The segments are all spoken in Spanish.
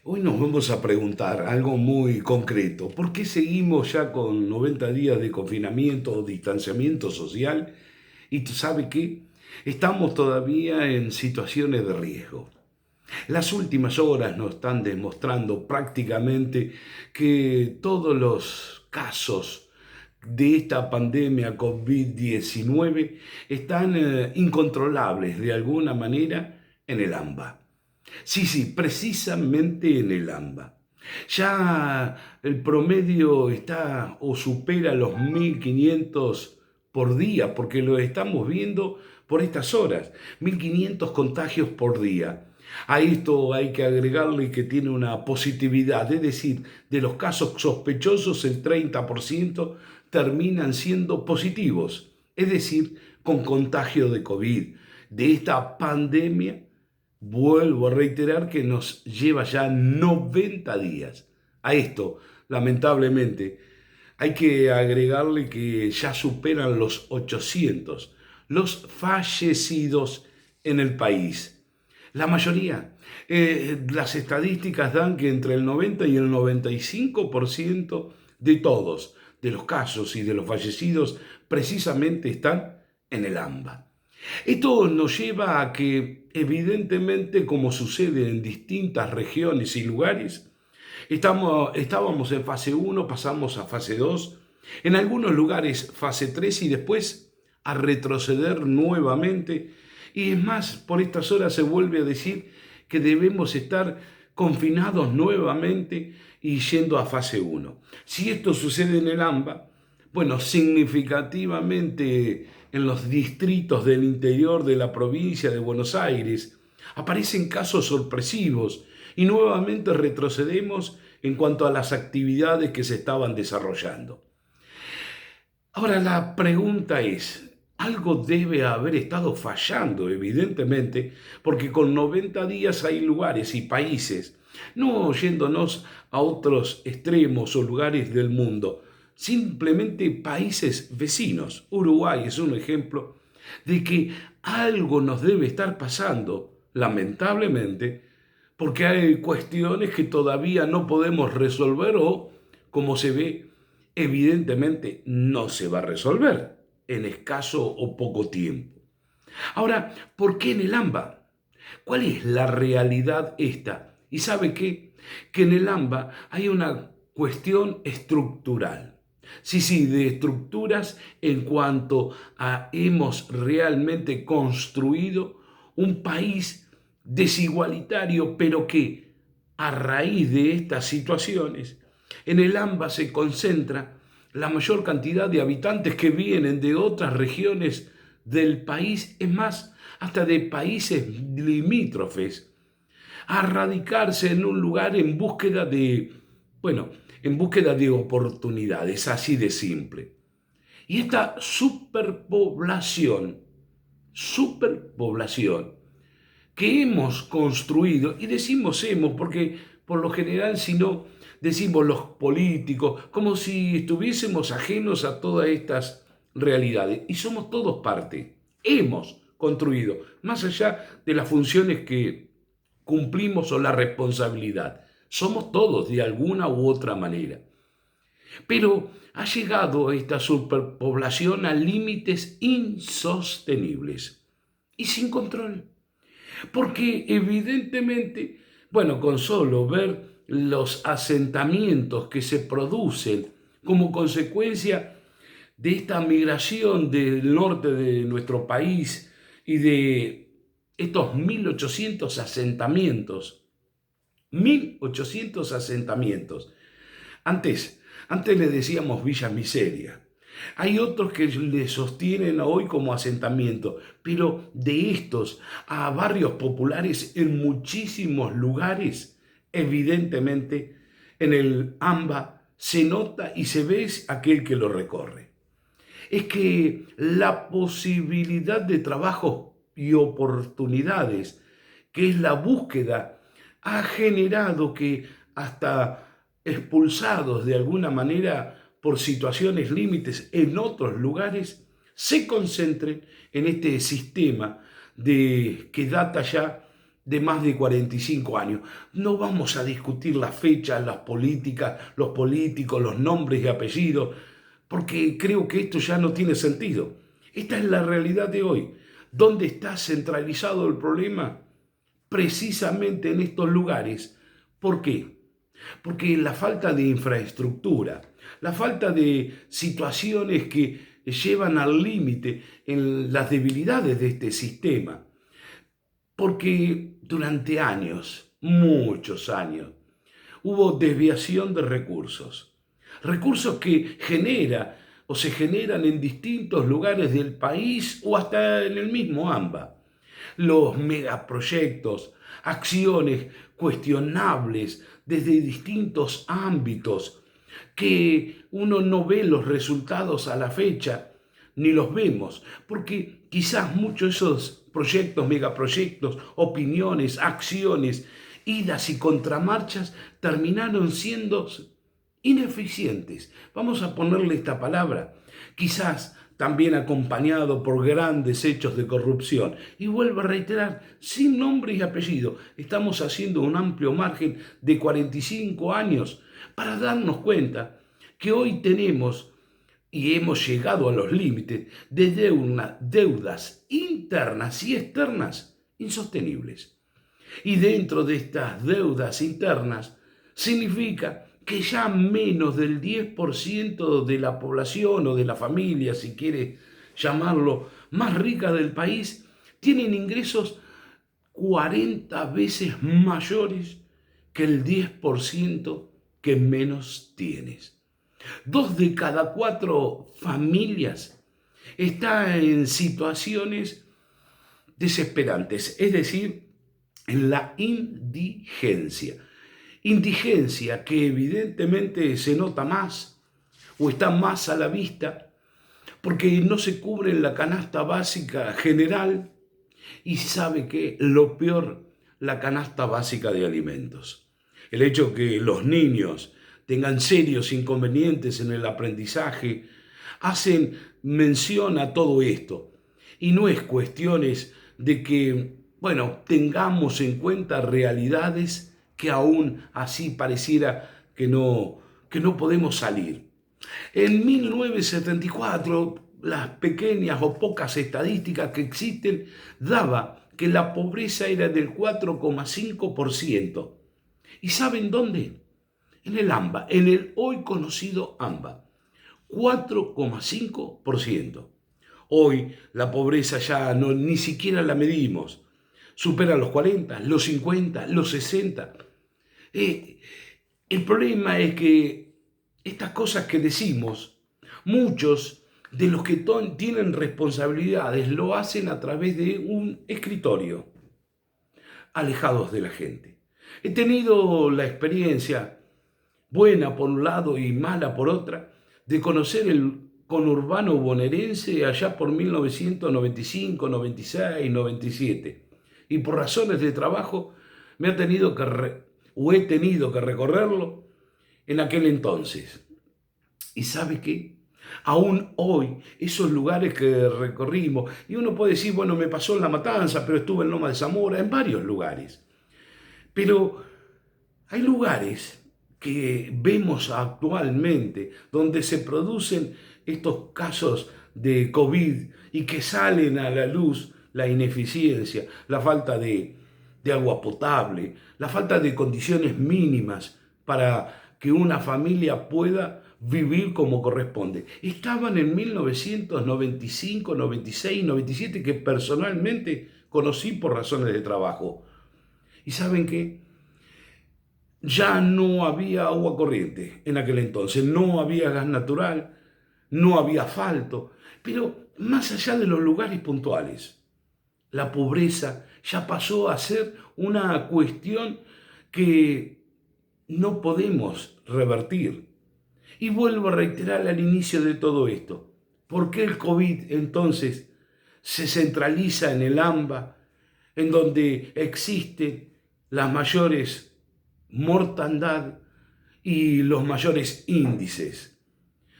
Hoy nos vamos a preguntar algo muy concreto. ¿Por qué seguimos ya con 90 días de confinamiento o distanciamiento social? Y tú sabes qué, estamos todavía en situaciones de riesgo. Las últimas horas nos están demostrando prácticamente que todos los casos de esta pandemia COVID-19 están incontrolables de alguna manera en el AMBA. Sí, sí, precisamente en el AMBA. Ya el promedio está o supera los 1.500 por día, porque lo estamos viendo por estas horas, 1.500 contagios por día. A esto hay que agregarle que tiene una positividad, es decir, de los casos sospechosos el 30% terminan siendo positivos, es decir, con contagio de COVID, de esta pandemia. Vuelvo a reiterar que nos lleva ya 90 días. A esto, lamentablemente, hay que agregarle que ya superan los 800 los fallecidos en el país. La mayoría, las estadísticas dan que entre el 90 y el 95% de todos, de los casos y de los fallecidos, precisamente están en el AMBA. Esto nos lleva a que, evidentemente, como sucede en distintas regiones y lugares, estábamos en fase uno, pasamos a fase 2, en algunos lugares fase 3 y después a retroceder nuevamente. Y es más, por estas horas se vuelve a decir que debemos estar confinados nuevamente y yendo a fase uno. Si esto sucede en el AMBA, bueno, significativamente en los distritos del interior de la provincia de Buenos Aires aparecen casos sorpresivos y nuevamente retrocedemos en cuanto a las actividades que se estaban desarrollando. Ahora la pregunta es, algo debe haber estado fallando, evidentemente, porque con 90 días hay lugares y países, no yéndonos a otros extremos o lugares del mundo, simplemente países vecinos. Uruguay es un ejemplo de que algo nos debe estar pasando, lamentablemente, porque hay cuestiones que todavía no podemos resolver o, como se ve, evidentemente no se va a resolver en escaso o poco tiempo. Ahora, ¿por qué en el AMBA? ¿Cuál es la realidad esta? ¿Y sabe qué? Que en el AMBA hay una cuestión estructural. Sí, sí, de estructuras en cuanto a hemos realmente construido un país desigualitario, pero que a raíz de estas situaciones, en el AMBA se concentra la mayor cantidad de habitantes que vienen de otras regiones del país, es más, hasta de países limítrofes, a radicarse en un lugar en búsqueda de, bueno, en búsqueda de oportunidades, así de simple. Y esta superpoblación que hemos construido, y decimos hemos porque por lo general si no decimos los políticos, como si estuviésemos ajenos a todas estas realidades, y somos todos parte, hemos construido, más allá de las funciones que cumplimos o la responsabilidad, somos todos de alguna u otra manera. Pero ha llegado esta superpoblación a límites insostenibles y sin control. Porque evidentemente, bueno, con solo ver los asentamientos que se producen como consecuencia de esta migración del norte de nuestro país y de estos 1.800 asentamientos. Antes le decíamos Villa Miseria. Hay otros que le sostienen hoy como asentamiento, pero de estos a barrios populares en muchísimos lugares, evidentemente en el AMBA se nota y se ve aquel que lo recorre. Es que la posibilidad de trabajo y oportunidades, que es la búsqueda, ha generado que hasta expulsados de alguna manera por situaciones límites en otros lugares, se concentren en este sistema que data ya de más de 45 años. No vamos a discutir las fechas, las políticas, los políticos, los nombres y apellidos, porque creo que esto ya no tiene sentido. Esta es la realidad de hoy. ¿Dónde está centralizado el problema? Precisamente en estos lugares. ¿Por qué? Porque la falta de infraestructura, la falta de situaciones que llevan al límite en las debilidades de este sistema. Porque durante años, muchos años, hubo desviación de recursos. Recursos que se generan en distintos lugares del país o hasta en el mismo AMBA. Los megaproyectos, acciones cuestionables desde distintos ámbitos, que uno no ve los resultados a la fecha, ni los vemos, porque quizás muchos de esos proyectos, megaproyectos, opiniones, acciones, idas y contramarchas terminaron siendo ineficientes. Vamos a ponerle esta palabra. Quizás también acompañado por grandes hechos de corrupción. Y vuelvo a reiterar, sin nombre y apellido, estamos haciendo un amplio margen de 45 años para darnos cuenta que hoy tenemos y hemos llegado a los límites de deudas internas y externas insostenibles. Y dentro de estas deudas internas significa que ya menos del 10% de la población o de la familia, si quiere llamarlo, más rica del país, tienen ingresos 40 veces mayores que el 10% que menos tienes. 2 de cada 4 familias están en situaciones desesperantes, es decir, en la indigencia. Indigencia que evidentemente se nota más o está más a la vista porque no se cubre en la canasta básica general y sabe que lo peor, la canasta básica de alimentos. El hecho que los niños tengan serios inconvenientes en el aprendizaje hacen mención a todo esto. Y no es cuestiones de que, tengamos en cuenta realidades que aún así pareciera que no podemos salir. En 1974, las pequeñas o pocas estadísticas que existen daba que la pobreza era del 4,5%. ¿Y saben dónde? En el AMBA, en el hoy conocido AMBA. 4,5%. Hoy la pobreza ya ni siquiera la medimos. Supera los 40, los 50, los 60. El problema es que estas cosas que decimos, muchos de los que tienen responsabilidades lo hacen a través de un escritorio, alejados de la gente. He tenido la experiencia, buena por un lado y mala por otra, de conocer el conurbano bonaerense allá por 1995, 96, 97. Y por razones de trabajo he tenido que recorrerlo en aquel entonces. ¿Y sabe qué? Aún hoy, esos lugares que recorrimos, y uno puede decir, me pasó en La Matanza, pero estuve en Loma de Zamora, en varios lugares. Pero hay lugares que vemos actualmente donde se producen estos casos de COVID y que salen a la luz la ineficiencia, la falta de agua potable, la falta de condiciones mínimas para que una familia pueda vivir como corresponde. Estaban en 1995, 96, 97 que personalmente conocí por razones de trabajo. ¿Y saben qué? Ya no había agua corriente en aquel entonces, no había gas natural, no había asfalto, pero más allá de los lugares puntuales, la pobreza ya pasó a ser una cuestión que no podemos revertir. Y vuelvo a reiterar al inicio de todo esto, ¿por qué el COVID entonces se centraliza en el AMBA, en donde existen las mayores mortandad y los mayores índices?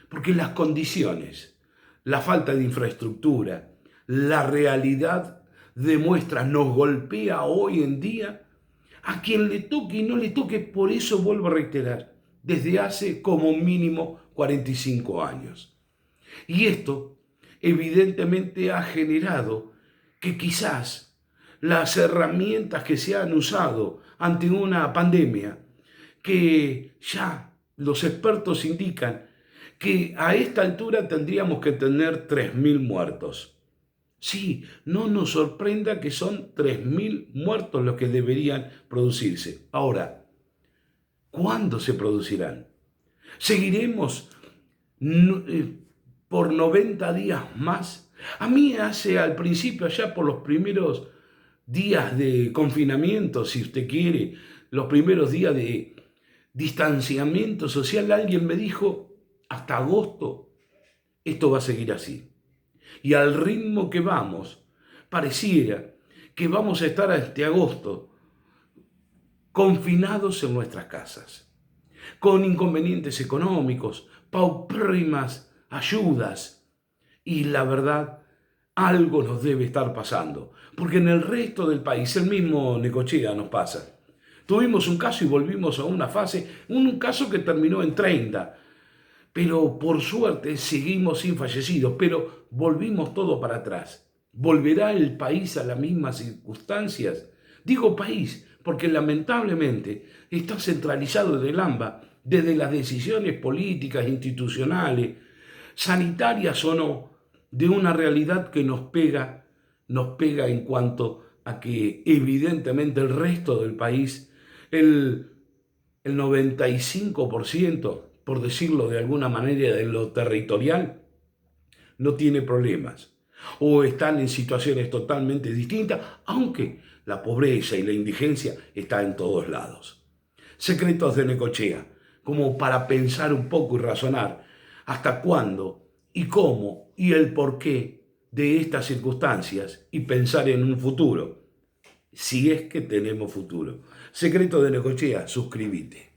Porque las condiciones, la falta de infraestructura, la realidad demuestra, nos golpea hoy en día a quien le toque y no le toque. Por eso vuelvo a reiterar, desde hace como mínimo 45 años. Y esto evidentemente ha generado que quizás las herramientas que se han usado ante una pandemia, que ya los expertos indican que a esta altura tendríamos que tener 3.000 muertos. Sí, no nos sorprenda que son 3.000 muertos los que deberían producirse. Ahora, ¿cuándo se producirán? ¿Seguiremos por 90 días más? A mí al principio, allá por los primeros días de confinamiento, si usted quiere, los primeros días de distanciamiento social, alguien me dijo, hasta agosto esto va a seguir así. Y al ritmo que vamos, pareciera que vamos a estar hasta agosto confinados en nuestras casas, con inconvenientes económicos, paupérrimas ayudas. Y la verdad, algo nos debe estar pasando, porque en el resto del país, el mismo Necochea nos pasa. Tuvimos un caso y volvimos a una fase, un caso que terminó en 30, pero por suerte seguimos sin fallecidos, pero volvimos todo para atrás. ¿Volverá el país a las mismas circunstancias? Digo país, porque lamentablemente está centralizado desde el AMBA, desde las decisiones políticas, institucionales, sanitarias o no, de una realidad que nos pega en cuanto a que evidentemente el resto del país, el 95%, por decirlo de alguna manera, de lo territorial, no tiene problemas o están en situaciones totalmente distintas, aunque la pobreza y la indigencia están en todos lados. Secretos de Necochea, como para pensar un poco y razonar hasta cuándo y cómo y el porqué de estas circunstancias y pensar en un futuro, si es que tenemos futuro. Secretos de Necochea, suscríbete.